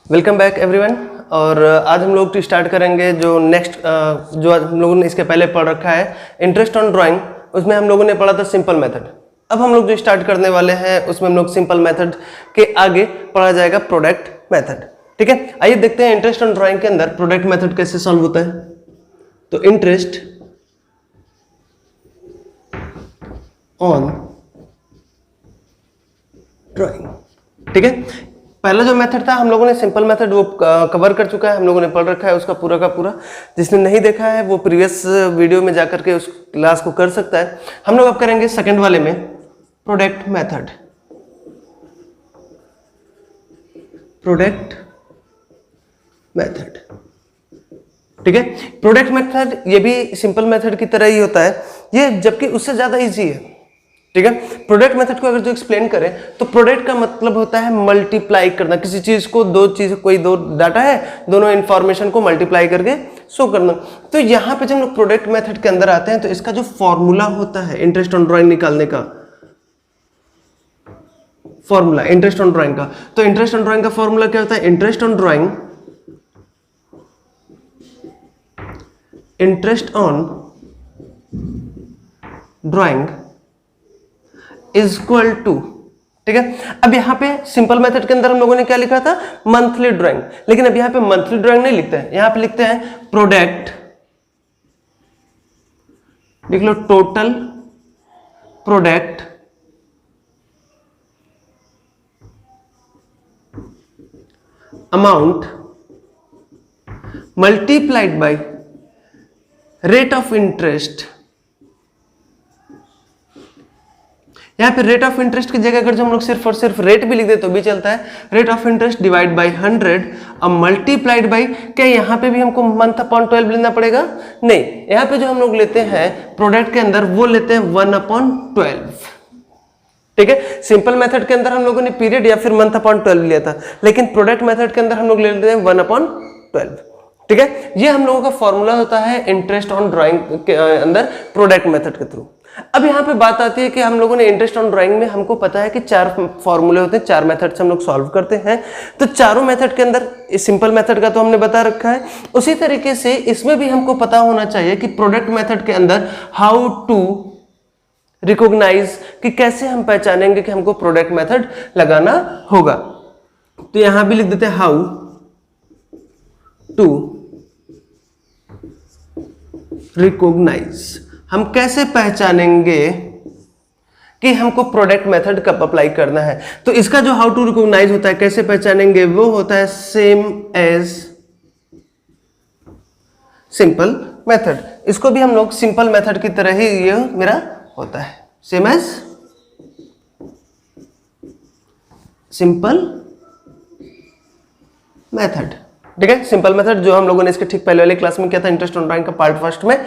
Welcome back everyone. और आज हम लोग स्टार्ट करेंगे जो नेक्स्ट जो आज हम लोगों ने इसके पहले पढ़ रखा है इंटरेस्ट ऑन ड्राइंग, उसमें हम लोगों ने पढ़ा था सिंपल मेथड। अब हम लोग जो स्टार्ट करने वाले हैं उसमें हम लोग सिंपल मेथड के आगे पढ़ा जाएगा प्रोडक्ट मेथड। ठीक है, आइए देखते हैं इंटरेस्ट ऑन ड्राइंग के अंदर प्रोडक्ट मेथड कैसे सॉल्व होता है। तो इंटरेस्ट ऑन ड्राइंग, ठीक है। पहला जो मेथड था हम लोगों ने सिंपल मेथड वो कवर कर चुका है, हम लोगों ने पढ़ रखा है उसका पूरा का पूरा। जिसने नहीं देखा है वो प्रीवियस वीडियो में जाकर के उस क्लास को कर सकता है। हम लोग अब करेंगे सेकंड वाले में प्रोडक्ट मेथड। प्रोडक्ट मेथड, ठीक है। प्रोडक्ट मेथड ये भी सिंपल मेथड की तरह ही होता है, ये जबकि उससे ज्यादा इजी है, ठीक है। प्रोडक्ट मेथड को अगर जो एक्सप्लेन करें तो प्रोडक्ट का मतलब होता है मल्टीप्लाई करना। किसी चीज को कोई दो डाटा है, दोनों इंफॉर्मेशन को मल्टीप्लाई करके शो करना। तो यहां पे जब हम लोग प्रोडक्ट मेथड के अंदर आते हैं तो इसका जो फॉर्मूला होता है इंटरेस्ट ऑन ड्राइंग निकालने का, फॉर्मूला इंटरेस्ट ऑन ड्राइंग का, तो इंटरेस्ट ऑन ड्राइंग का फॉर्मूला क्या होता है? Interest on drawing, interest on drawing is equal to, ठीक है। अब यहां पे सिंपल मेथड के अंदर हम लोगों ने क्या लिखा था? Monthly drawing. लेकिन अब यहां पे मंथली ड्राइंग नहीं लिखते हैं, यहां पे लिखते हैं प्रोडक्ट, लिख लो total product amount multiplied by rate of interest. यहां पे रेट ऑफ इंटरेस्ट की जगह अगर जो हम लोग सिर्फ और सिर्फ रेट भी लिख दे तो भी चलता है। Rate of interest divide by 100 और मल्टीप्लाइड बाय, क्या यहां पे भी हमको मंथ अपॉन 12 लेना पड़ेगा? नहीं, यहां पे जो हम लोग लेते हैं प्रोडक्ट के अंदर वो लेते हैं 1/12, ठीक है। सिंपल मेथड के अंदर हम लोगों ने पीरियड या फिर मंथ अपॉन 12 लिया था, लेकिन प्रोडक्ट मेथड के अंदर हम लोग ले लेते हैं 1/12, ठीक है। ये हम लोगों का फॉर्मूला होता है इंटरेस्ट ऑन ड्राइंग के अंदर प्रोडक्ट मेथड के थ्रू। अब यहाँ पे बात आती है कि हम लोगों ने इंटरेस्ट ऑन ड्राइंग में हमको पता है कि 4 फॉर्मूले होते हैं, 4 मेथड से हम लोग सॉल्व करते हैं। तो चारों मेथड के अंदर सिंपल मेथड का तो हमने बता रखा है, उसी तरीके से इसमें भी हमको पता होना चाहिए कि प्रोडक्ट मेथड के अंदर हाउ टू रिकॉग्नाइज, कि कैसे हम पहचानेंगे कि हमको प्रोडक्ट मेथड लगाना होगा। तो यहां भी लिख देते हैं हाउ टू रिकॉग्नाइज, हम कैसे पहचानेंगे कि हमको प्रोडक्ट मेथड कब अप्लाई करना है। तो इसका जो हाउ टू रिकॉग्नाइज होता है, कैसे पहचानेंगे, वो होता है सेम एज सिंपल मेथड। इसको भी हम लोग सिंपल मेथड की तरह ही ये मेरा होता है, सेम एज सिंपल मेथड, ठीक है। सिंपल मेथड जो हम लोगों ने इसके ठीक पहले वाले क्लास में किया था इंटरेस्ट ऑन ड्राइंग का पार्ट फर्स्ट में,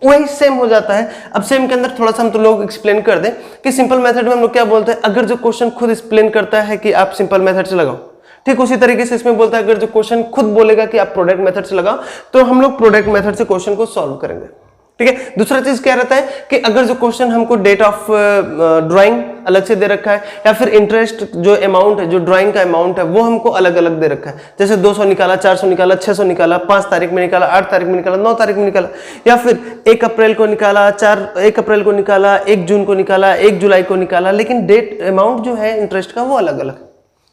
वही सेम हो जाता है। अब सेम के अंदर थोड़ा सा हम तो लोग एक्सप्लेन कर दें कि सिंपल मेथड में हम लोग क्या बोलते हैं, अगर जो क्वेश्चन खुद एक्सप्लेन करता है कि आप सिंपल मेथड से लगाओ, ठीक उसी तरीके से इसमें बोलता है अगर जो क्वेश्चन खुद बोलेगा कि आप प्रोडक्ट मेथड से लगाओ, तो हम लोग प्रोडक्ट मेथड से क्वेश्चन को सॉल्व करेंगे, ठीक है। दूसरा चीज क्या रहता है कि अगर जो क्वेश्चन हमको डेट ऑफ ड्राइंग अलग से दे रखा है, या फिर इंटरेस्ट जो अमाउंट है, जो ड्राइंग का अमाउंट है वो हमको अलग अलग दे रखा है, जैसे 200 निकाला, 400 निकाला, 600 निकाला, 5 तारीख में निकाला, 8 तारीख में निकाला, 9 तारीख में निकाला, या फिर 1 अप्रैल को निकाला, 1 अप्रैल को निकाला, 1 जून को निकाला, 1 जुलाई को निकाला, लेकिन डेट अमाउंट जो है इंटरेस्ट का वो अलग अलग,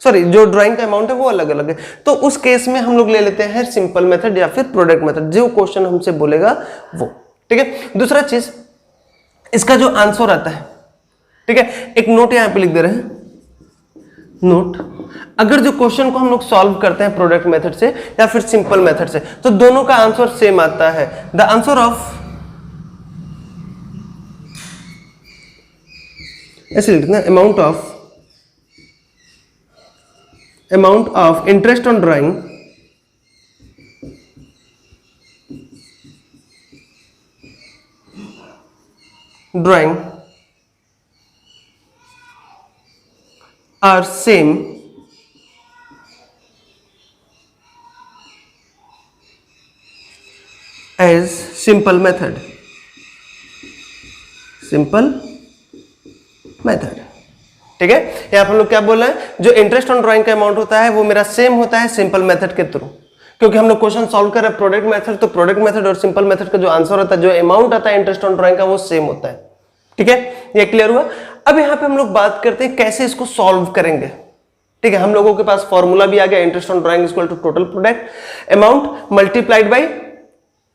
सॉरी जो ड्राइंग का अमाउंट है वो अलग अलग है। तो उस केस में हम लोग ले लेते हैं सिंपल मेथड या फिर प्रोडक्ट मेथड, जो क्वेश्चन हमसे बोलेगा वो, ठीक है। दूसरा चीज इसका जो आंसर आता है, ठीक है, एक नोट यहां पे लिख दे रहे हैं, नोट। अगर जो क्वेश्चन को हम लोग सॉल्व करते हैं प्रोडक्ट मेथड से या फिर सिंपल मेथड से, तो दोनों का आंसर सेम आता है। द आंसर ऑफ, ऐसे लिखना, amount of interest on drawing are same as simple method, ठीक है, यहाँ पर हम लोग क्या बोल रहे हैं, जो इंटरेस्ट ऑन ड्राइंग का अमाउंट होता है वो मेरा सेम होता है सिंपल मेथड के थ्रू, क्योंकि हम लोग क्वेश्चन सॉल्व कर रहे हैं प्रोडक्ट मेथड, तो प्रोडक्ट मेथड और सिंपल मेथड का जो आंसर होता है, जो अमाउंट आता है इंटरेस्ट ऑन ड्राइंग का, वो सेम होता है। ठीक है, ये क्लियर हुआ। अब यहाँ पे हम लोग बात करते हैं कैसे इसको सॉल्व करेंगे। ठीक है, हम लोगों के पास फॉर्मूला भी आ गया, interest on drawing equal to total product amount multiplied by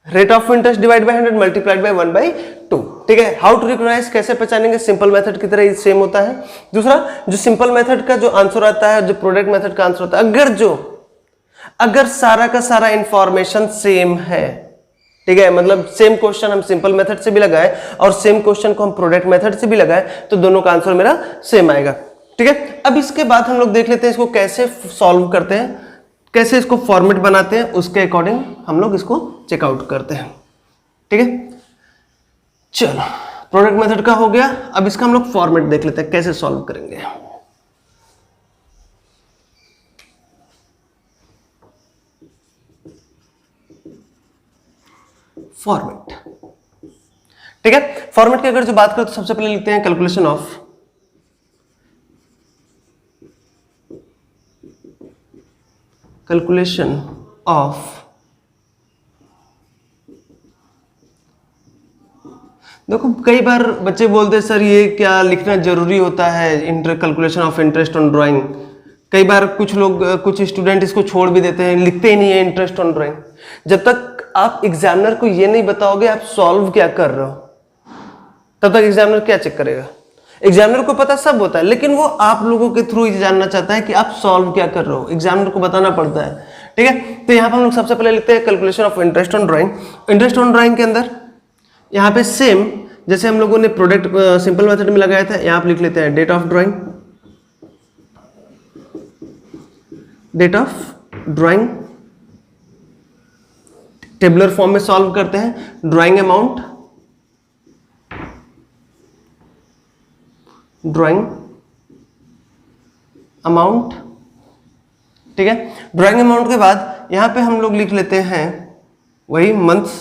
rate of interest divide by 100 multiplied by 1/2। ठीक है, हाउ टू रिकॉग्नाइज, कैसे पहचानेंगे, सिंपल मेथड की तरह सेम होता है। दूसरा, जो सिंपल मेथड का जो आंसर आता है, जो प्रोडक्ट मेथड का आंसर होता है, अगर सारा का सारा इंफॉर्मेशन सेम है, ठीक है, मतलब सेम क्वेश्चन हम सिंपल मेथड से भी लगाए और सेम क्वेश्चन को हम प्रोडक्ट मेथड से भी लगाए, तो दोनों का आंसर मेरा सेम आएगा। ठीक है, अब इसके बाद हम लोग देख लेते हैं इसको कैसे सॉल्व करते हैं, कैसे इसको फॉर्मेट बनाते हैं, उसके अकॉर्डिंग हम लोग इसको चेकआउट करते हैं। ठीक है, चलो प्रोडक्ट मेथड का हो गया, अब इसका हम लोग फॉर्मेट देख लेते हैं कैसे सॉल्व करेंगे। फॉर्मेट, ठीक है, फॉर्मेट की अगर जो बात करें तो सबसे पहले लिखते हैं कैलकुलेशन ऑफ देखो कई बार बच्चे बोलते हैं सर ये क्या लिखना जरूरी होता है, calculation of interest on drawing. कई बार कुछ लोग, कुछ स्टूडेंट इसको छोड़ भी देते हैं, लिखते ही नहीं है इंटरेस्ट ऑन ड्राइंग। जब तक आप एग्जामिनर को ये नहीं बताओगे आप सॉल्व क्या कर रहे हो, तब तक एग्जामिनर क्या चेक करेगा। एग्जामिनर को पता सब होता है, लेकिन वो आप लोगों के थ्रू ये जानना चाहता है कि आप सॉल्व क्या कर रहे हो, एग्जामिनर को बताना पड़ता है। ठीक है, तो यहाँ पर हम लोग सबसे पहले लिखते हैं calculation of interest on drawing. Interest on drawing के अंदर यहाँ पे सेम जैसे हम लोगों ने प्रोडक्ट सिंपल मेथड में लगाया था, यहाँ पे लिख लेते हैं date of drawing, date of drawing tabular form में सॉल्व करते हैं, ड्राइंग अमाउंट, ड्राइंग अमाउंट। ठीक है, ड्राइंग अमाउंट के बाद यहां पे हम लोग लिख लेते हैं वही मंथ्स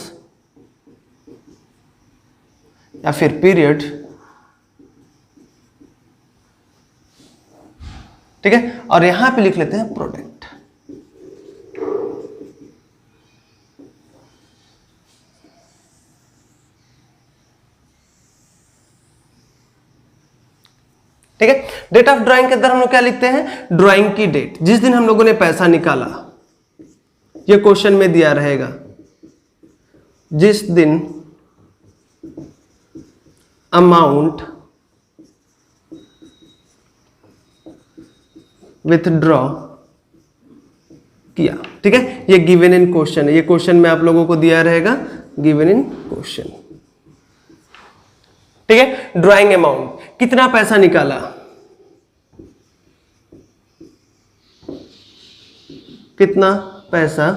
या फिर पीरियड। ठीक है, और यहां पे लिख लेते हैं प्रोडक्ट। ठीक है, डेट ऑफ ड्राइंग के अंदर हम लोग क्या लिखते हैं, ड्राइंग की डेट, जिस दिन हम लोगों ने पैसा निकाला, ये क्वेश्चन में दिया रहेगा, जिस दिन अमाउंट विथड्रॉ किया। ठीक है, ये गिवन इन क्वेश्चन है, ये क्वेश्चन में आप लोगों को दिया रहेगा गिवन इन क्वेश्चन। ठीक है, ड्राइंग अमाउंट, कितना पैसा निकाला, कितना पैसा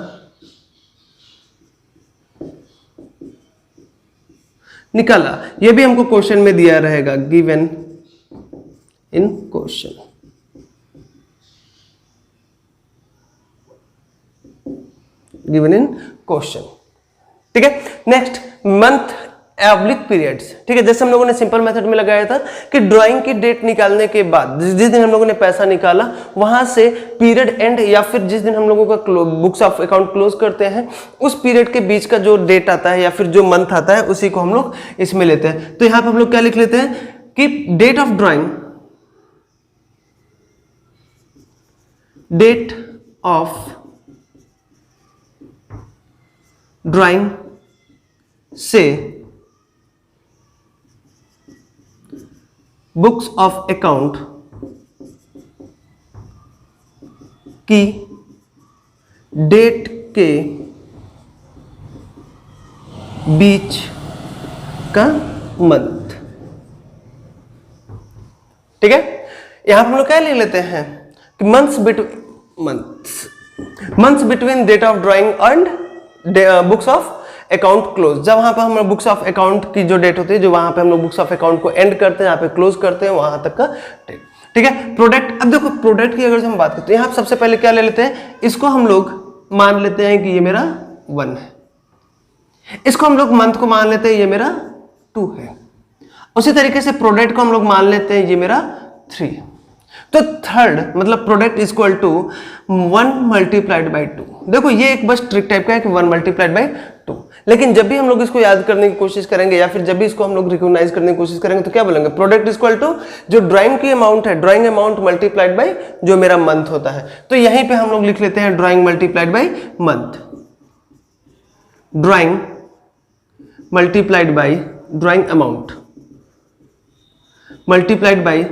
निकाला, ये भी हमको क्वेश्चन में दिया रहेगा given in question. Given in question. ठीक है, नेक्स्ट मंथ एब्लिक पीरियड्स। ठीक है, जैसे हम लोगों ने सिंपल मेथड में लगाया था कि ड्राइंग की डेट निकालने के बाद जिस दिन हम लोगों ने पैसा निकाला वहां से पीरियड एंड या फिर जिस दिन हम लोगों का बुक्स ऑफ अकाउंट क्लोज करते हैं उस पीरियड के बीच का जो डेट आता है या फिर जो मंथ आता है उसी को हम लोग इसमें लेते हैं। तो यहां पर हम लोग क्या लिख लेते हैं कि date of drawing, date of drawing से बुक्स ऑफ अकाउंट की डेट के बीच का मंथ। ठीक है, यहां पर हम लोग क्या ले लेते हैं कि months between date of drawing and books of account close. जब वहां पर हम बुक्स ऑफ अकाउंट की जो डेट होती है, जो वहां पे हम लोग बुक्स ऑफ अकाउंट को एंड करते हैं, यहाँ पे क्लोज करते हैं, वहां तक का डेट। ठीक है, प्रोडक्ट, अब देखो प्रोडक्ट की अगर हम बात करते हैं, यहाँ सबसे पहले क्या ले लेते हैं, इसको हम लोग मान लेते हैं कि ये मेरा 1 है, इसको हम लोग मंथ को मान लेते हैं ये मेरा 2 है, उसी तरीके से प्रोडक्ट को हम लोग मान लेते हैं ये मेरा 3 है। तो थर्ड मतलब product is equal to 1 multiplied by 2। देखो ये एक बस ट्रिक टाइप का है कि 1 मल्टीप्लाइड बाई 2, लेकिन जब भी हम लोग इसको याद करने की कोशिश करेंगे या फिर जब भी इसको हम लोग रिकॉग्नाइज करने की कोशिश करेंगे तो क्या बोलेंगे, प्रोडक्ट इज इक्वल टू जो ड्राइंग की अमाउंट है, ड्राइंग अमाउंट मल्टीप्लाइड बाई जो मेरा मंथ होता है। तो यहीं पे हम लोग लिख लेते हैं drawing multiplied by month, drawing multiplied by drawing amount multiplied by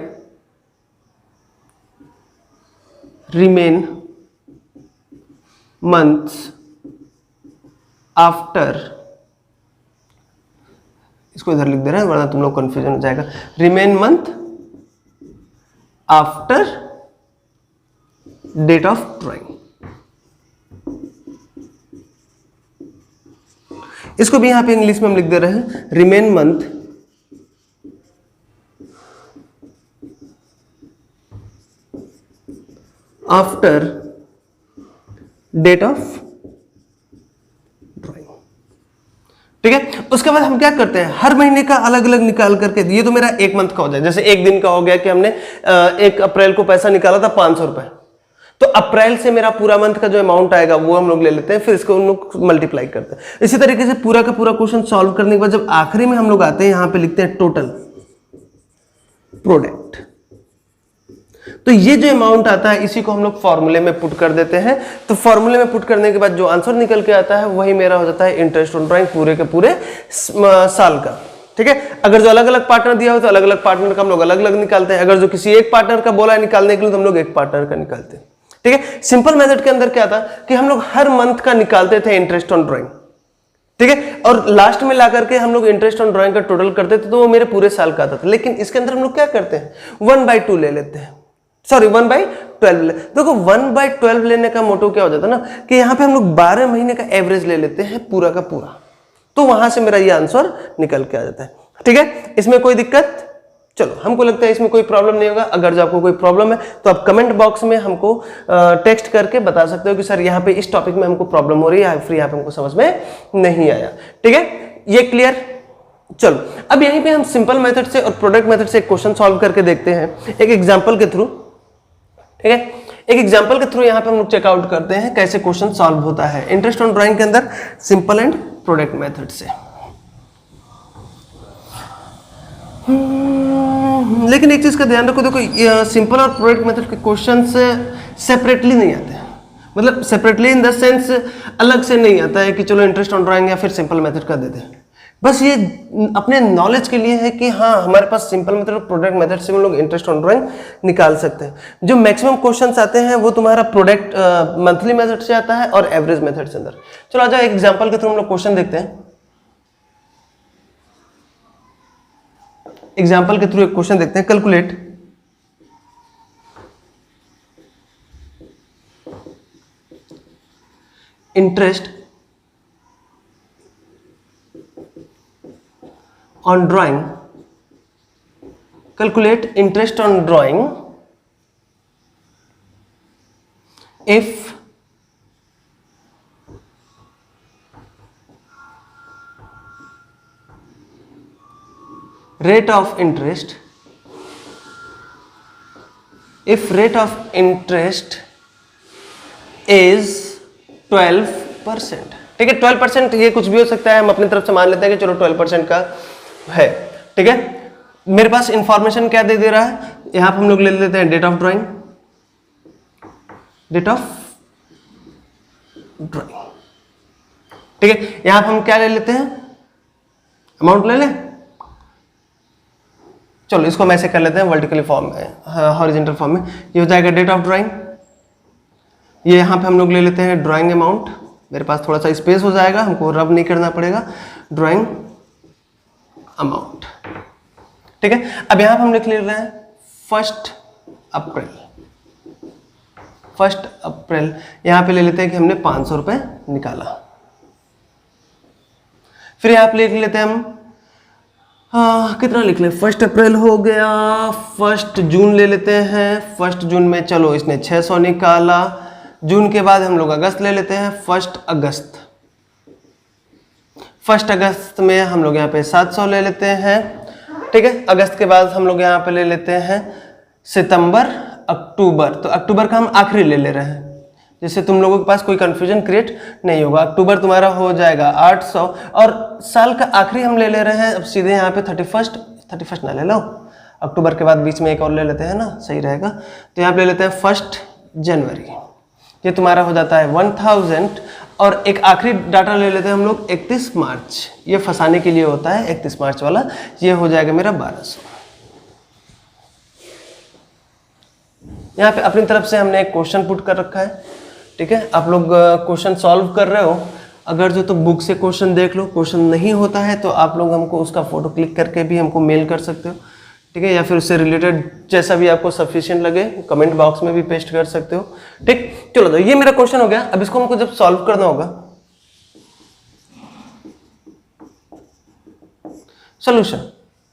remain months after, इसको इधर लिख दे रहे हैं वरना तुम लोग कंफ्यूजन हो जाएगा, remain month after date of drawing। इसको भी यहां पे इंग्लिश में हम लिख दे रहे हैं remain month after date of drawing. ठीक है, उसके बाद हम क्या करते हैं, हर महीने का अलग अलग निकाल करके, ये तो मेरा एक मंथ का हो जाए, जैसे एक दिन का हो गया कि हमने 1 अप्रैल को पैसा निकाला था 500 रुपए, तो अप्रैल से मेरा पूरा मंथ का जो अमाउंट आएगा वो हम लोग ले लेते हैं, फिर इसको हम लोग मल्टीप्लाई करते हैं। इसी तरीके से पूरा का पूरा क्वेश्चन सॉल्व करने के बाद जब आखिरी में हम लोग आते हैं, यहां पे लिखते हैं टोटल प्रोडक्ट। तो ये जो अमाउंट आता है इसी को हम लोग फॉर्मूले में पुट कर देते हैं। तो फॉर्मूले में पुट करने के बाद जो आंसर निकल के आता है वही मेरा हो जाता है इंटरेस्ट ऑन ड्राइंग पूरे के पूरे साल का। ठीक है, अगर जो अलग अलग पार्टनर दिया हो तो अलग अलग पार्टनर का हम लोग अलग अलग निकालते हैं, अगर जो किसी एक पार्टनर का बोला है निकालने के लिए तो हम लोग एक पार्टनर का निकालते हैं। ठीक है, सिंपल मेथड के अंदर क्या था कि हम लोग हर मंथ का निकालते थे इंटरेस्ट ऑन ड्राइंग। ठीक है, और लास्ट में ला करके हम लोग इंटरेस्ट ऑन ड्राइंग का टोटल करते थे तो वो मेरे पूरे साल का आता था। लेकिन इसके अंदर हम लोग क्या करते हैं, 1/2 ले लेते हैं, सॉरी 1/12। देखो 1/12 लेने का मोटो क्या हो जाता है ना कि यहाँ पे हम लोग 12 महीने का एवरेज ले लेते हैं पूरा का पूरा, तो वहां से मेरा ये आंसर निकल के आ जाता है। ठीक है, इसमें कोई दिक्कत, चलो हमको लगता है इसमें कोई प्रॉब्लम नहीं होगा। अगर जो आपको कोई प्रॉब्लम है तो आप कमेंट बॉक्स में हमको टेक्स्ट करके बता सकते हो कि सर यहाँ पे इस टॉपिक में हमको प्रॉब्लम हो रही है या फिर यहाँ पे हमको समझ में नहीं आया। ठीक है, ये क्लियर। चलो अब यहीं पे हम सिंपल मेथड से और प्रोडक्ट मेथड से एक क्वेश्चन सॉल्व करके देखते हैं एक एग्जांपल के थ्रू। ठीक है, एक एग्जांपल के थ्रू यहाँ पे हम लोग चेकआउट करते हैं कैसे क्वेश्चन सॉल्व होता है इंटरेस्ट ऑन ड्राइंग के अंदर सिंपल एंड प्रोडक्ट मेथड से। लेकिन एक चीज का ध्यान रखो, देखो सिंपल और प्रोडक्ट मेथड के क्वेश्चन सेपरेटली नहीं आते हैं, मतलब सेपरेटली इन द सेंस अलग से नहीं आता है कि चलो इंटरेस्ट ऑन ड्राइंग या फिर सिंपल मेथड का देते हैं। बस ये अपने नॉलेज के लिए है कि हाँ हमारे पास सिंपल मेथड और प्रोडक्ट मेथड से हम लोग इंटरेस्ट ऑन ड्राइंग निकाल सकते हैं। जो मैक्सिमम क्वेश्चंस आते हैं वो तुम्हारा प्रोडक्ट मंथली मेथड से आता है और एवरेज मेथड से अंदर। चलो आ जाओ एग्जांपल के थ्रू हम लोग क्वेश्चन देखते हैं। एग्जाम्पल के थ्रू एक क्वेश्चन देखते हैं। Calculate interest on drawing, calculate interest on drawing if rate of interest is 12%। ठीक है, 12% ये कुछ भी हो सकता है, हम अपनी तरफ से मान लेते हैं कि चलो 12% का है। ठीक है, मेरे पास इंफॉर्मेशन क्या दे रहा है, यहां पर हम लोग ले लेते हैं date of drawing, date of drawing. ठीक है, यहां पर हम क्या ले लेते हैं, अमाउंट ले लें। चलो इसको हम ऐसे कर लेते हैं वर्टिकली फॉर्म में, हॉरिजॉन्टल फॉर्म में। ये हो जाएगा डेट ऑफ ड्राइंग, ये यहां पे हम लोग ले लेते हैं ड्राइंग अमाउंट, मेरे पास थोड़ा सा स्पेस हो जाएगा, हमको रब नहीं करना पड़ेगा, ड्राइंग अमाउंट। ठीक है, अब यहां पर हम लिख ले रहे हैं 1 अप्रैल, यहां पे ले लेते हैं कि हमने 500 रुपए निकाला। फिर यहां पे लिख लेते हैं हम कितना लिख ले, 1 अप्रैल हो गया, 1 जून ले लेते हैं। 1 जून में चलो इसने 600 निकाला। जून के बाद हम लोग अगस्त ले लेते हैं, 1 अगस्त। 1 अगस्त में हम लोग यहाँ पे 700 ले लेते हैं। ठीक है, अगस्त के बाद हम लोग यहाँ पे ले लेते हैं सितंबर। अक्टूबर, तो अक्टूबर का हम आखिरी ले ले रहे हैं, जिससे तुम लोगों के पास कोई कंफ्यूजन क्रिएट नहीं होगा। अक्टूबर तुम्हारा हो जाएगा 800, और साल का आखिरी हम ले ले रहे हैं। अब सीधे यहाँ पे 31 ना ले लो, अक्टूबर के बाद बीच में एक और ले लेते हैं ना, सही रहेगा। तो यहाँ पे ले लेते हैं 1 जनवरी, ये तुम्हारा हो जाता है 1000, और एक आखिरी डाटा ले लेते हैं हम लोग 31 मार्च, ये फंसाने के लिए होता है 31 मार्च वाला, ये हो जाएगा मेरा 1200। यहाँ पे अपनी तरफ से हमने एक क्वेश्चन पुट कर रखा है, ठीक है। आप लोग क्वेश्चन सॉल्व कर रहे हो, अगर जो तो बुक से क्वेश्चन देख लो, क्वेश्चन नहीं होता है तो आप लोग हमको उसका फोटो क्लिक करके भी हमको मेल कर सकते हो, ठीक है, या फिर उससे रिलेटेड जैसा भी आपको सफिशिएंट लगे कमेंट बॉक्स में भी पेस्ट कर सकते हो, ठीक। चलो तो ये मेरा क्वेश्चन हो गया। अब इसको हमको जब सॉल्व करना होगा, सॉल्यूशन,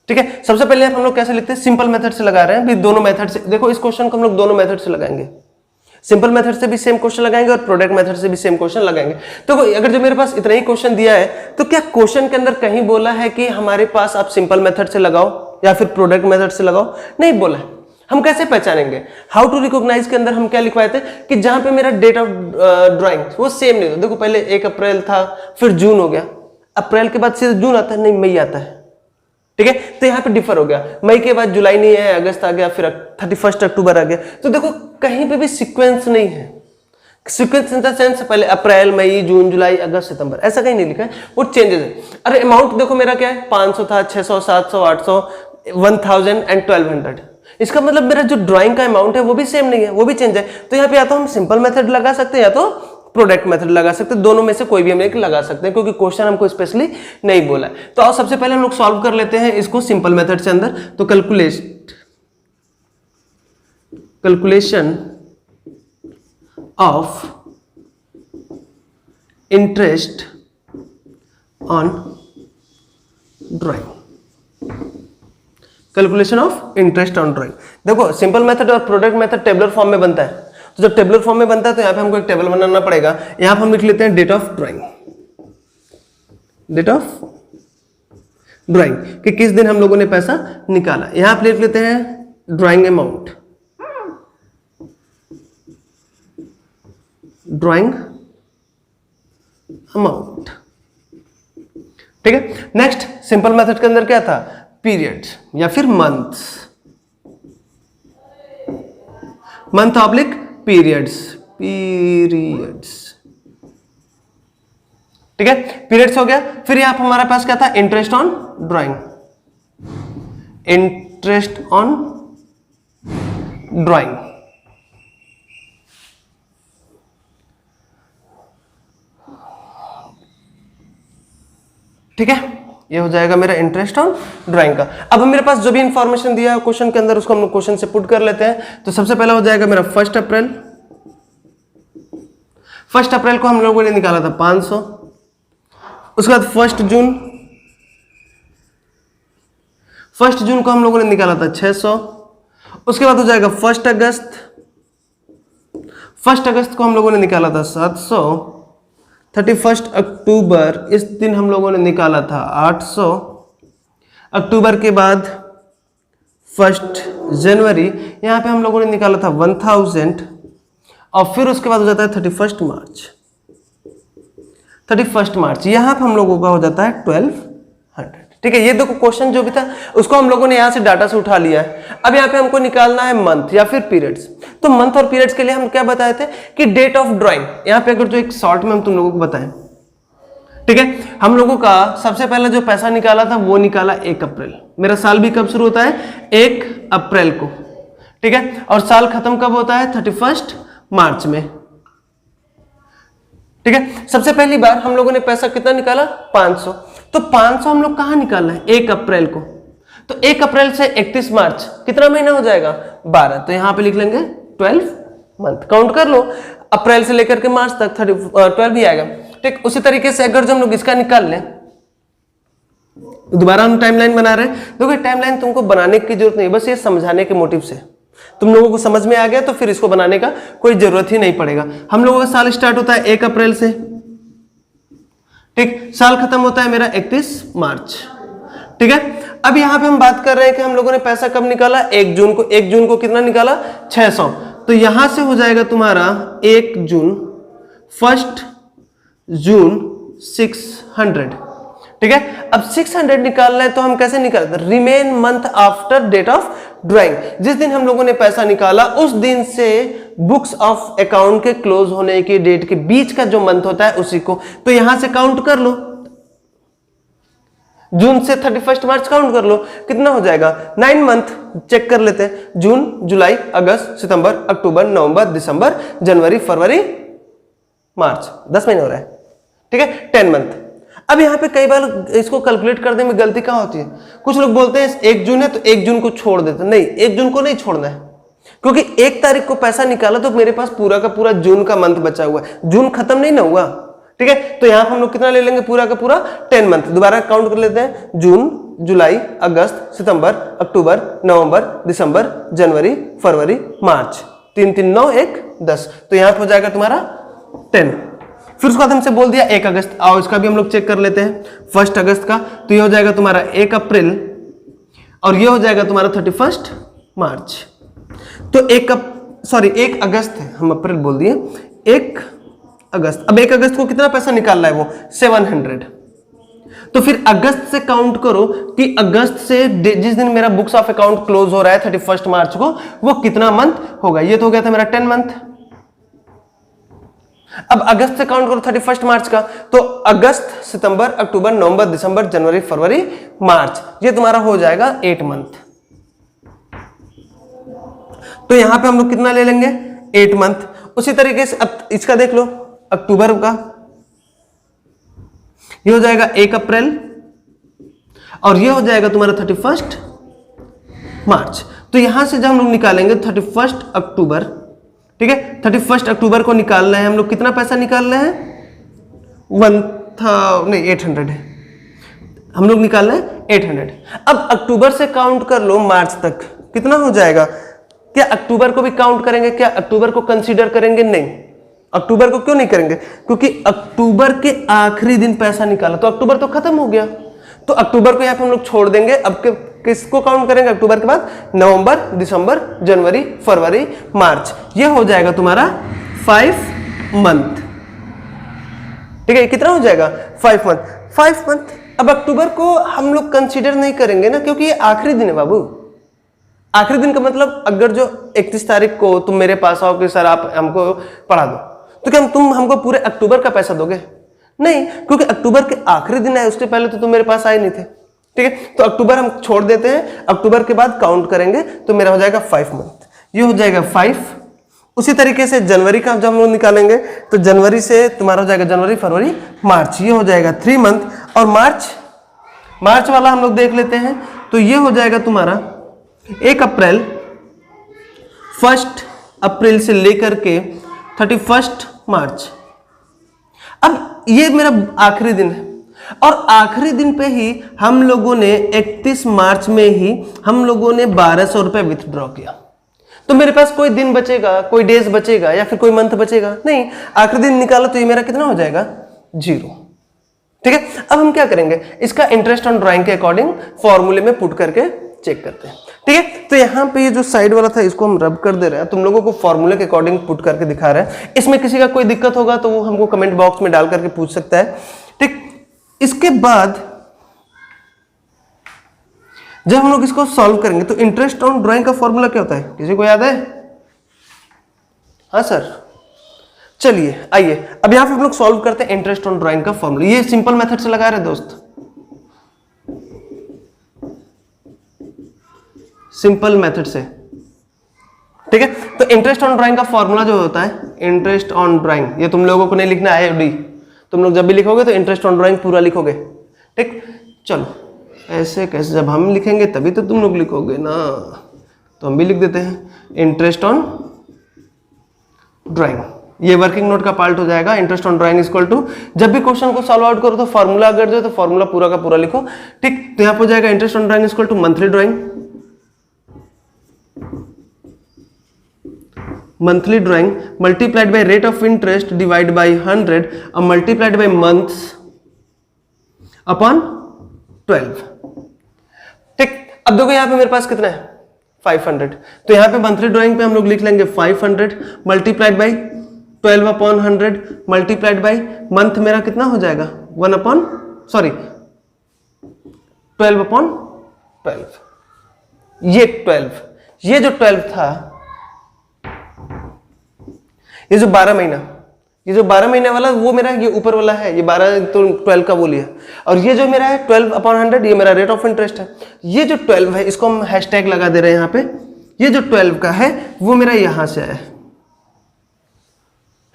ठीक है। सबसे पहले हम लोग कैसे लिखते हैं, सिंपल मेथड से लगा रहे हैं भी, दोनों मेथड से। देखो इस क्वेश्चन को हम लोग दोनों मेथड से लगाएंगे, सिंपल मेथड से भी सेम क्वेश्चन लगाएंगे और प्रोडक्ट मेथड से भी सेम क्वेश्चन लगाएंगे। तो अगर जो मेरे पास इतना ही क्वेश्चन दिया है, तो क्या क्वेश्चन के अंदर कहीं बोला है कि हमारे पास आप सिंपल मेथड से लगाओ या फिर प्रोडक्ट मेथड से लगाओ? नहीं बोला है। हम कैसे पहचानेंगे? हाउ टू रिकॉग्नाइज के अंदर हम क्या लिखवाए थे कि जहां पे मेरा डेट ऑफ ड्राइंग वो सेम नहीं हो। देखो पहले 1 अप्रैल था, फिर जून हो गया, अप्रैल के बाद सीधे जून आता है, नहीं मई आता है, ठीक है। तो यहाँ पे डिफर हो गया, मई के बाद जुलाई नहीं है, अगस्त आ गया, फिर 31 अक्टूबर आ गया। तो देखो कहीं पे भी सीक्वेंस नहीं है। सीक्वेंस इन द सेंस पहले अप्रैल, मई, जून, जुलाई, अगस्त, सितंबर, ऐसा कहीं नहीं लिखा है, वो चेंजेस है। अरे अमाउंट देखो मेरा क्या है, 500 था, 600, 700, 800, 1000 एंड 1200। इसका मतलब मेरा जो ड्राइंग का अमाउंट है वो भी सेम नहीं है, वो भी चेंज है। तो यहाँ पे या तो हम सिंपल मेथड लगा सकते हैं या तो प्रोडक्ट मेथड लगा सकते हैं, दोनों में से कोई भी हम एक लगा सकते हैं, क्योंकि क्वेश्चन हमको स्पेशली नहीं बोला है। तो आओ सबसे पहले हम लोग सॉल्व कर लेते हैं इसको सिंपल मेथड से अंदर। तो calculation of interest on drawing, calculation of interest on drawing. देखो सिंपल मेथड और प्रोडक्ट मेथड टेबलर फॉर्म में बनता है, तो जब टेबलर फॉर्म में बनता है तो यहाँ पे हमको एक टेबल बनाना पड़ेगा। यहाँ पे हम लिख लेते हैं date of drawing, date of drawing कि किस दिन हम लोगों ने पैसा निकाला। यहाँ पे लिख लेते हैं ड्राइंग अमाउंट, ड्राइंग अमाउंट, ठीक है। नेक्स्ट सिंपल मेथड के अंदर क्या था, पीरियड या फिर month, month oblique periods, periods, ठीक है, पीरियड्स हो गया। फिर यहां पर हमारे पास क्या था, interest on drawing, interest on drawing, ठीक है, ये हो जाएगा मेरा इंटरेस्ट ऑन ड्राइंग का। अब मेरे पास जो भी इंफॉर्मेशन दिया है क्वेश्चन के अंदर उसको हम लोग क्वेश्चन से पुट कर लेते हैं। तो सबसे पहला हो जाएगा मेरा 1 अप्रैल, 1 अप्रैल को हम लोगों ने निकाला था 500। उसके बाद 1 जून, 1 जून को हम लोगों ने निकाला था 600। उसके बाद हो जाएगा 1 अगस्त, 1 अगस्त को हम लोगों ने निकाला था 700। 31 अक्टूबर, इस दिन हम लोगों ने निकाला था 800। अक्टूबर के बाद 1 जनवरी, यहाँ पे हम लोगों ने निकाला था 1000। और फिर उसके बाद हो जाता है 31 मार्च, 31 मार्च यहाँ पे हम लोगों का हो जाता है 1200, ठीक है। ये देखो क्वेश्चन जो भी था उसको हम लोगों ने यहाँ से डाटा से उठा लिया है। अब यहाँ पे हमको निकालना है मंथ या फिर पीरियड्स। तो मंथ और पीरियड्स के लिए हम क्या बताए थे कि डेट ऑफ ड्राइंग, यहाँ पे अगर जो एक शॉर्ट में हम तुम लोगों को बताएं, ठीक है। हम लोगों का सबसे पहले जो पैसा निकाला था वो निकाला 1 अप्रैल। मेरा साल भी कब शुरू होता है, 1 अप्रैल को, ठीक है। और साल खत्म कब होता है, 31 मार्च में, ठीक है। सबसे पहली बार हम लोगों ने पैसा कितना निकाला, 500। तो 500 हम लोग कहां निकालना है, 1 अप्रैल को। तो 1 अप्रैल से 31 मार्च कितना महीना हो जाएगा, 12। तो यहां पे लिख लेंगे 12 मंथ। काउंट कर लो, अप्रैल से लेकर के मार्च तक 12 ही आएगा, ठीक। उसी तरीके से अगर जो हम लोग इसका निकाल लें, दोबारा हम टाइमलाइन बना रहे हैं। देखो टाइमलाइन तुमको बनाने की जरूरत नहीं, बस ये समझाने के मोटिव से तुम लोगों को समझ में आ गया तो फिर इसको बनाने का कोई जरूरत ही नहीं पड़ेगा। हम लोगों का साल स्टार्ट होता है 1 अप्रैल से, ठीक। साल खत्म होता है मेरा 31 मार्च, ठीक है। अब यहाँ पे हम बात कर रहे हैं कि हम लोगों ने पैसा कब निकाला, 1 जून को। 1 जून को कितना निकाला, 600। तो यहां से हो जाएगा तुम्हारा 1 जून, 1 जून 600, ठीक है। अब 600 निकालना है तो हम कैसे निकालते हैं, remain month after date of drawing. जिस दिन हम लोगों ने पैसा निकाला उस दिन से बुक्स ऑफ अकाउंट के क्लोज होने की डेट के बीच का जो मंथ होता है उसी को, तो यहां से काउंट कर लो, जून से 31 मार्च काउंट कर लो, कितना हो जाएगा, 9 मंथ। चेक कर लेते हैं, जून, जुलाई, अगस्त, सितंबर, अक्टूबर, नवंबर, दिसंबर, जनवरी, फरवरी, मार्च, 10 महीने हो रहा है, ठीक है, 10 मंथ। अब यहाँ पे कई बार इसको कैलकुलेट करने में गलती कहाँ होती है, कुछ लोग बोलते हैं 1 जून है तो 1 जून को छोड़ देते, नहीं, 1 जून को नहीं छोड़ना है, क्योंकि 1 तारीख को पैसा निकाला तो मेरे पास पूरा का पूरा जून का मंथ बचा हुआ है, जून खत्म नहीं ना हुआ, ठीक है। तो यहां हम लोग कितना ले लेंगे, पूरा का पूरा 10 मंथ। दोबारा काउंट कर लेते हैं, जून, जुलाई, अगस्त, सितंबर, अक्टूबर, नवंबर, दिसंबर, जनवरी, फरवरी, मार्च, 3 3 9 1 10, तो यहां पर हो जाएगा तुम्हारा 10। फिर उसके बाद हमसे बोल दिया 1 अगस्त, आओ इसका भी हम लोग चेक कर लेते हैं, 1 अगस्त का, तो ये हो जाएगा तुम्हारा 1 अप्रैल और ये हो जाएगा तुम्हारा 31 मार्च। तो 1 अगस्त है, हम अप्रैल बोल दिए, 1 अगस्त। अब 1 अगस्त को कितना पैसा निकालना है, वो 700। तो फिर अगस्त से काउंट करो कि अगस्त से जिस दिन मेरा बुक्स ऑफ अकाउंट क्लोज हो रहा है 31 मार्च को, वो कितना मंथ होगा, ये तो हो गया था मेरा 10 मंथ। अब अगस्त से काउंट करो 31 मार्च का, तो अगस्त, सितंबर, अक्टूबर, नवंबर, दिसंबर, जनवरी, फरवरी, मार्च, ये तुम्हारा हो जाएगा 8 मंथ। तो यहां पे हम लोग कितना ले लेंगे, 8 मंथ। उसी तरीके से अब इसका देख लो, अक्टूबर का ये हो जाएगा 1 अप्रैल और ये हो जाएगा तुम्हारा 31 मार्च। तो यहां से जब हम लोग निकालेंगे 31 अक्टूबर, ठीक है, 31 अक्टूबर को निकालना है हम लोग, कितना पैसा निकालना है, 800 है, हम लोग निकालना है 800। अब अक्टूबर से काउंट कर लो मार्च तक, कितना हो जाएगा, क्या अक्टूबर को भी काउंट करेंगे, क्या अक्टूबर को कंसीडर करेंगे, नहीं, अक्टूबर को क्यों नहीं करेंगे, क्योंकि अक्टूबर के आखिरी दिन पैसा निकाला तो अक्टूबर तो खत्म हो गया, तो अक्टूबर को यहाँ पे हम लोग छोड़ देंगे। अब किसको काउंट करेंगे अक्टूबर के बाद, नवंबर, दिसंबर, जनवरी, फरवरी, मार्च, ये हो जाएगा तुम्हारा 5 मंथ, ठीक है, कितना हो जाएगा, 5 मंथ, 5 मंथ। अब अक्टूबर को हम लोग कंसीडर नहीं करेंगे ना, क्योंकि ये आखिरी दिन है बाबू। आखिरी दिन का मतलब, अगर जो 31 तारीख को तुम मेरे पास आओ कि सर आप हमको पढ़ा दो, तो क्या तुम हमको पूरे अक्टूबर का पैसा दोगे, नहीं, क्योंकि अक्टूबर के आखिरी दिन है, उसके पहले तो तुम मेरे पास आए नहीं थे, ठीक है। तो अक्टूबर हम छोड़ देते हैं, अक्टूबर के बाद काउंट करेंगे तो मेरा हो जाएगा 5 मंथ, ये हो जाएगा 5। उसी तरीके से जनवरी का जब हम लोग निकालेंगे तो जनवरी से तुम्हारा हो जाएगा जनवरी, फरवरी, मार्च, ये हो जाएगा 3 मंथ। और मार्च वाला हम लोग देख लेते हैं, तो ये हो जाएगा तुम्हारा 1 अप्रैल, 1 अप्रैल से लेकर के 31 मार्च। अब ये मेरा आखिरी दिन है और आखिरी दिन पे ही हम लोगों ने 31 मार्च में ही हम लोगों ने 1200 रुपए विथड्रॉ किया, तो मेरे पास कोई दिन बचेगा, कोई डेज बचेगा या फिर कोई मंथ बचेगा नहीं, आखिरी दिन निकाला तो ये मेरा कितना हो जाएगा, 0, ठीक है। अब हम क्या करेंगे, इसका इंटरेस्ट ऑन ड्राइंग के अकॉर्डिंग फॉर्मूले में पुट करके चेक करते हैं, ठीक है। तो यहाँ पे ये जो साइड वाला था इसको हम रब कर दे रहे हैं, तुम लोगों को फॉर्मूले के अकॉर्डिंग पुट करके दिखा रहे हैं। इसमें किसी का कोई दिक्कत होगा तो वो हमको कमेंट बॉक्स में डाल करके पूछ सकता है, ठीक। इसके बाद जब हम लोग इसको सॉल्व करेंगे तो इंटरेस्ट ऑन ड्राइंग का फॉर्मूला क्या होता है, किसी को याद है, हाँ सर, चलिए आइए अब यहां पे हम लोग सॉल्व करते हैं इंटरेस्ट ऑन ड्राइंग का फॉर्मूला। ये सिंपल मेथड से लगा रहे दोस्त, सिंपल मेथड से, ठीक है। तो इंटरेस्ट ऑन ड्राइंग का फॉर्मूला जो होता है, इंटरेस्ट ऑन ड्राइंग, ये तुम लोगों को नहीं लिखना है डी, तुम लोग जब भी लिखोगे तो इंटरेस्ट ऑन ड्राइंग पूरा लिखोगे, ठीक। चलो ऐसे कैसे, जब हम लिखेंगे तभी तो तुम लोग लिखोगे ना, तो हम भी लिख देते हैं इंटरेस्ट ऑन ड्राइंग, ये वर्किंग नोट का पार्ट हो जाएगा। Interest on drawing equal to, जब भी क्वेश्चन को सॉल्व आउट करो तो फॉर्मूला अगर जो तो फॉर्मूला पूरा का पूरा लिखो, ठीक। तो यहां पर हो जाएगा interest on drawing equal to monthly drawing multiplied by rate of interest divide by 100 और मल्टीप्लाइड बाय मंथ्स अपॉन 12। अब देखो यहाँ पे मेरे पास कितना है 500, तो यहाँ पे मंथली ड्राइंग पे हम लोग लिख लेंगे 500 multiplied by 12/100 multiplied by month मेरा कितना हो जाएगा 12/12। ये 12, ये जो 12 था, ये जो 12 महीना, ये जो 12 महीने वाला वो मेरा ये ऊपर वाला है, ये 12 तो 12 का वो लिया, और ये जो मेरा है 12/100 ये मेरा रेट ऑफ इंटरेस्ट है। ये जो 12 है इसको हम हैशटैग लगा दे रहे हैं यहाँ पे, ये जो 12 का है वो मेरा यहां से आया है,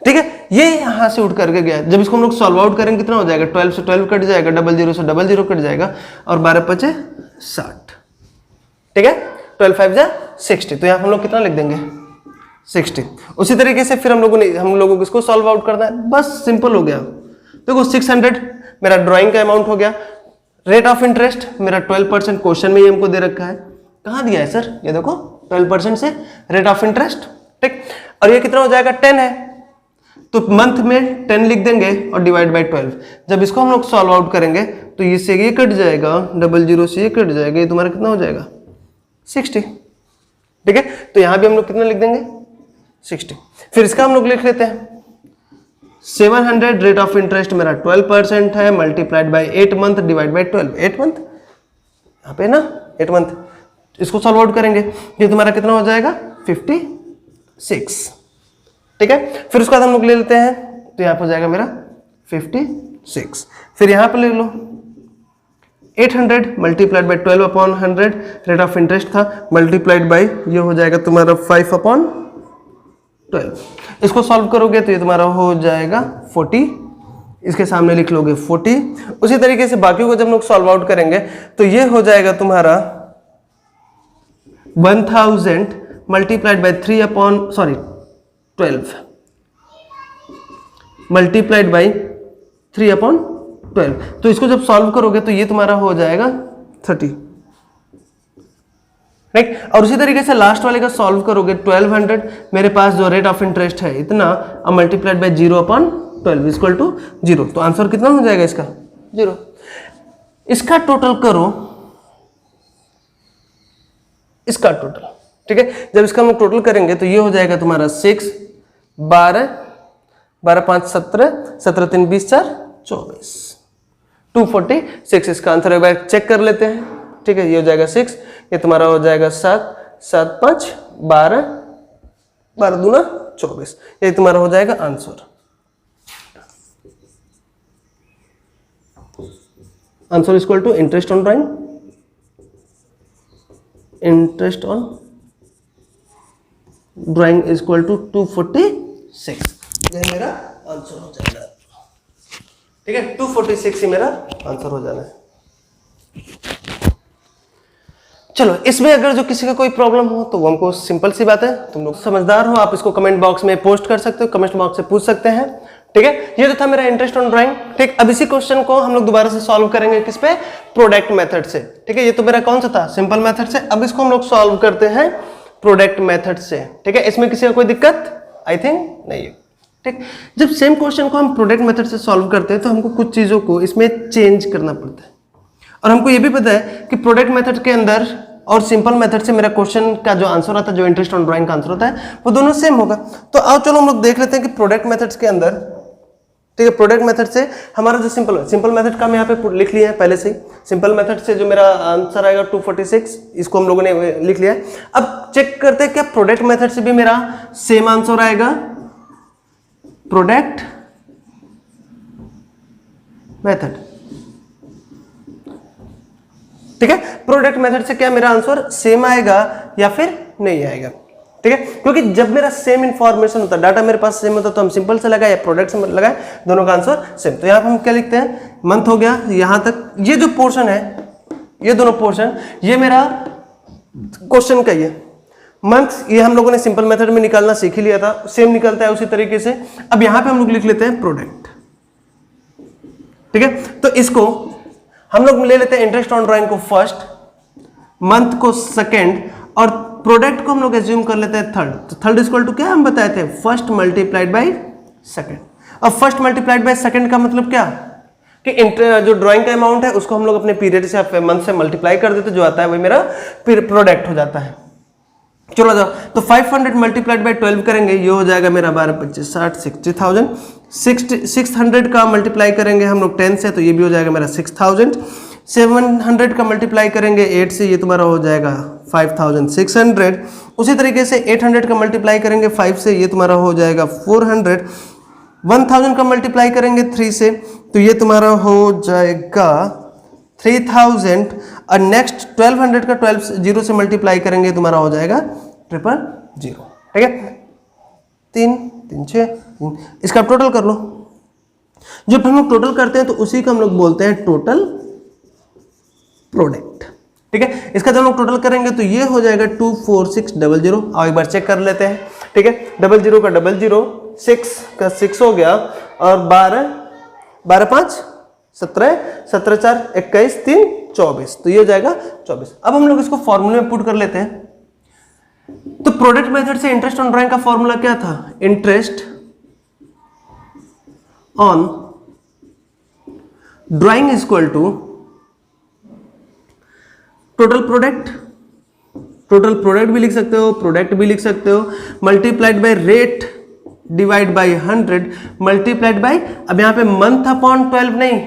ठीक है, ये यहां से उठ करके गया। जब इसको हम लोग सॉल्व आउट करेंगे कितना हो जाएगा, 12 से 12 कट जाएगा, 00 से 00 कट जाएगा, और 12×5 = 60, ठीक है, 12×5 = 60, तो यहाँ हम लोग कितना लिख देंगे 60। उसी तरीके से फिर हम लोगों को इसको सॉल्व आउट करना है, बस सिंपल हो गया। देखो 600 मेरा ड्राइंग का अमाउंट हो गया, रेट ऑफ इंटरेस्ट मेरा 12% क्वेश्चन में ही हमको दे रखा है, कहाँ दिया है सर, ये देखो 12% से रेट ऑफ इंटरेस्ट, ठीक, और ये कितना हो जाएगा 10 है, तो मंथ में 10 लिख देंगे और डिवाइड बाय 12। जब इसको हम लोग सॉल्व आउट करेंगे तो ये से ये कट जाएगा, 00 से ये कट जाएगा, ये तुम्हारा कितना हो जाएगा 60, ठीक है, तो यहां भी हम लोग कितना लिख देंगे 60। फिर इसका हम लोग लिख लेते हैं 700 रेट ऑफ इंटरेस्ट मेरा 12% है, multiplied by 8 month divide by 12, 8 month यहाँ पे ना 8 मंथ, इसको सॉल्व आउट करेंगे, ये तुम्हारा कितना हो जाएगा 56, ठीक है। फिर उसके बाद हम लोग ले लेते हैं, तो यहाँ पर जाएगा मेरा 56। फिर यहाँ पर ले लो 800 multiplied by 12/100 rate of interest था, मल्टीप्लाइड बाई ये हो जाएगा तुम्हारा 5/12। इसको सॉल्व करोगे तो ये तुम्हारा हो जाएगा 40, इसके सामने लिख लोगे 40। उसी तरीके से बाकी को जब लोग सॉल्व आउट करेंगे तो ये हो जाएगा तुम्हारा 1000 मल्टीप्लाइड बाई 12 मल्टीप्लाइड बाई 3/12। तो इसको जब सॉल्व करोगे तो ये तुम्हारा हो जाएगा 30, राइट। और उसी तरीके से लास्ट वाले का सॉल्व करोगे 1200 मेरे पास जो रेट ऑफ इंटरेस्ट है इतना, अब मल्टीप्लाइड बाई 0/12 इक्वल टू 0, तो आंसर कितना हो जाएगा इसका 0। इसका टोटल करो, इसका टोटल, ठीक है, जब इसका हम लोग टोटल करेंगे तो ये हो जाएगा तुम्हारा 6 12 12 5 17 17 3 20 4 24 246 इसका आंसर एक बार चेक कर लेते हैं, ठीक है, ये हो जाएगा 6, ये तुम्हारा हो जाएगा 7 7 5 12 12 दूना 24, ये तुम्हारा हो जाएगा answer. Answer equal to interest on drawing, interest on drawing is equal to 246, ये मेरा आंसर हो जाएगा, ठीक है, 246 ही मेरा आंसर हो जाना है। चलो, इसमें अगर जो किसी का कोई प्रॉब्लम हो तो वो हमको सिंपल सी बात है, तुम लोग समझदार हो, आप इसको कमेंट बॉक्स में पोस्ट कर सकते हो, कमेंट बॉक्स से पूछ सकते हैं, ठीक है। ये तो था मेरा इंटरेस्ट ऑन ड्राइंग, ठीक। अब इसी क्वेश्चन को हम लोग दोबारा से सॉल्व करेंगे किस पे, प्रोडक्ट मेथड से, ठीक है। ये तो मेरा कौन सा था, सिंपल मेथड से, अब इसको हम लोग सॉल्व करते हैं प्रोडक्ट मेथड से, ठीक है। इसमें किसी का कोई दिक्कत आई थिंक नहीं है, ठीक। जब सेम क्वेश्चन को हम प्रोडक्ट मेथड से सॉल्व करते हैं तो हमको कुछ चीजों को इसमें चेंज करना पड़ता है, और हमको ये भी पता है कि प्रोडक्ट मेथड के अंदर और सिंपल मेथड से मेरा क्वेश्चन का जो आंसर आता है, जो इंटरेस्ट ऑन ड्राइंग का आंसर होता है, वो दोनों सेम होगा। तो आओ चलो हम लोग देख लेते हैं कि प्रोडक्ट मेथड्स के अंदर, ठीक है, प्रोडक्ट मेथड से हमारा जो सिंपल मेथड का मैं यहाँ पे लिख लिया है पहले से ही। सिंपल मेथड से जो मेरा आंसर आएगा 246, इसको हम लोगों ने लिख लिया है। अब चेक करते हैं क्या प्रोडक्ट मेथड से भी मेरा सेम आंसर आएगा, प्रोडक्ट मेथड, ठीक है। प्रोडक्ट मेथड से क्या मेरा आंसर सेम आएगा या फिर नहीं आएगा, ठीक है, क्योंकि जब मेरा सेम इंफॉर्मेशन होता है, डाटा मेरे पास सेम होता है, तो हम सिंपल से लगाए या प्रोडक्ट से लगाए, दोनों का आंसर सेम। तो यहाँ पर हम क्या लिखते हैं, मंथ हो गया यहां तक, ये जो पोर्शन है, ये दोनों पोर्शन, ये मेरा क्वेश्चन का ही है। मंथ ये हम लोगों ने सिंपल मेथड में निकालना सीख ही लिया था, सेम निकलता है उसी तरीके से। अब यहां पे हम लोग लिख लेते हैं प्रोडक्ट, ठीक है। तो इसको हम लोग ले लेते हैं इंटरेस्ट ऑन ड्राइंग को फर्स्ट, मंथ को सेकंड, और प्रोडक्ट को हम लोग एज्यूम कर लेते हैं थर्ड। तो थर्ड इक्वल टू क्या हम बताए थे, फर्स्ट मल्टीप्लाइड बाय सेकंड। अब फर्स्ट मल्टीप्लाइड बाय सेकंड का मतलब क्या, कि जो ड्राइंग का अमाउंट है उसको हम लोग अपने पीरियड से या मंथ से मल्टीप्लाई कर देते, जो आता है वही मेरा प्रोडक्ट हो जाता है। चलो जाओ, तो 500 मल्टीप्लाइड बाई 12 करेंगे, ये हो जाएगा मेरा 12 25 60 60,000। 600 का मल्टीप्लाई करेंगे हम लोग 10 से, तो ये भी हो जाएगा मेरा 6000। 700 का मल्टीप्लाई करेंगे 8 से, ये तुम्हारा हो जाएगा 5600। उसी तरीके से 800 का मल्टीप्लाई करेंगे 5 से, ये तुम्हारा हो जाएगा 400। 1000 का मल्टीप्लाई करेंगे 3 से, तो ये तुम्हारा हो जाएगा 3000। और नेक्स्ट 1200 का 12 जीरो से मल्टीप्लाई करेंगे, तुम्हारा हो जाएगा 000। ठीक है, 3 3 6 3। इसका टोटल कर लो। जब हम लोग टोटल करते हैं तो उसी को हम लोग बोलते हैं टोटल प्रोडक्ट। ठीक है, इसका जब हम लोग टोटल करेंगे तो ये हो जाएगा 24600। और एक बार चेक कर लेते हैं। ठीक है, 00 का 00, 6 का 6 हो गया, और 12 12 5 17 17 4 21 3 24, तो ये हो जाएगा 24। अब हम लोग इसको फॉर्मूले में पुट कर लेते हैं। तो प्रोडक्ट मेथड से इंटरेस्ट ऑन ड्राइंग का फॉर्मूला क्या था? Interest on drawing is equal to total product. Total product भी लिख सकते हो, प्रोडक्ट भी लिख सकते हो, multiplied by rate divide by 100 multiplied by, अब यहां पे मंथ अपॉन 12 नहीं,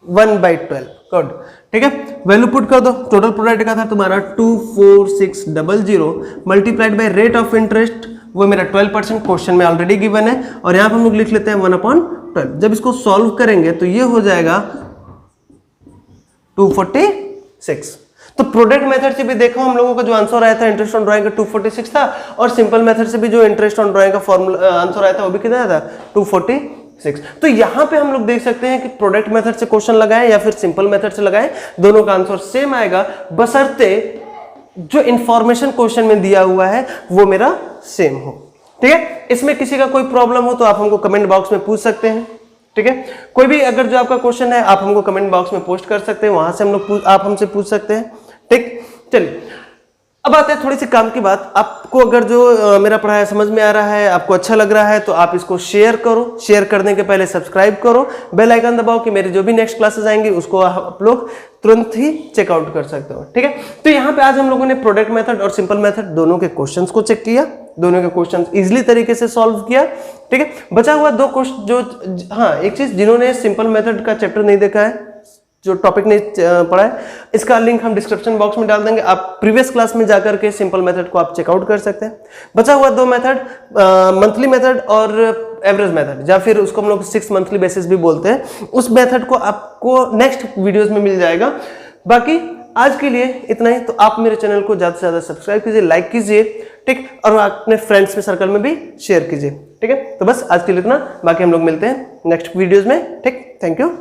1/12। गुड। ठीक है, वैल्यू पुट कर दो। टोटल प्रोडक्ट का था तुम्हारा 24600 multiplied by rate of interest, वो मेरा 12% क्वेश्चन में ऑलरेडी गिवन है, और यहां पर हम लोग लिख लेते हैं 1/12। जब इसको सॉल्व करेंगे तो ये हो जाएगा 246। तो प्रोडक्ट मेथड से भी देखो हम लोगों का जो आंसर आया था इंटरेस्ट ऑन ड्राइंग का 246 था, और सिंपल मेथड से भी जो इंटरेस्ट ऑन ड्राइंग का फॉर्मूला आंसर आया था वो भी कितना था? 246। तो यहां पे हम लोग देख सकते हैं कि प्रोडक्ट मेथड से क्वेश्चन लगाए या फिर सिंपल मेथड से लगाए, दोनों का आंसर सेम आएगा, बशर्ते जो इंफॉर्मेशन क्वेश्चन में दिया हुआ है वो मेरा सेम हो। ठीक है, इसमें किसी का कोई प्रॉब्लम हो तो आप हमको कमेंट बॉक्स में पूछ सकते हैं। ठीक है, कोई भी अगर जो आपका क्वेश्चन है आप हमको कमेंट बॉक्स में पोस्ट कर सकते हैं, वहां से हम लोग आप हमसे पूछ सकते हैं। ठीक, चलिए अब आते हैं थोड़ी सी काम की बात। आपको अगर जो मेरा पढ़ाया समझ में आ रहा है, आपको अच्छा लग रहा है, तो आप इसको शेयर करो। शेयर करने के पहले सब्सक्राइब करो, बेल आइकन दबाओ कि मेरे जो भी नेक्स्ट क्लासेस आएंगे उसको आप लोग तुरंत ही चेकआउट कर सकते हो। ठीक है, तो यहाँ पे आज हम लोगों ने प्रोडक्ट मेथड और सिंपल मेथड दोनों के क्वेश्चंस को चेक किया, दोनों के क्वेश्चंस इजीली तरीके से सॉल्व किया। ठीक है, बचा हुआ 2 क्वेश्चन जो, हाँ एक चीज, जिन्होंने सिंपल मेथड का चैप्टर नहीं देखा है, जो टॉपिक नहीं पढ़ा है, इसका लिंक हम डिस्क्रिप्शन बॉक्स में डाल देंगे। आप प्रीवियस क्लास में जाकर के सिंपल मेथड को आप चेकआउट कर सकते हैं। बचा हुआ 2 मेथड, मंथली मेथड और एवरेज मेथड, या फिर उसको हम लोग 6 मंथली बेसिस भी बोलते हैं, उस मेथड को आपको नेक्स्ट वीडियोस में मिल जाएगा। बाकी आज के लिए इतना ही। तो आप मेरे चैनल को ज्यादा से ज्यादा सब्सक्राइब कीजिए, लाइक कीजिए, ठीक, और अपने फ्रेंड्स में सर्कल में भी शेयर कीजिए। ठीक है, तो बस आज के लिए इतना, बाकी हम लोग मिलते हैं नेक्स्ट वीडियोस में। ठीक, थैंक यू।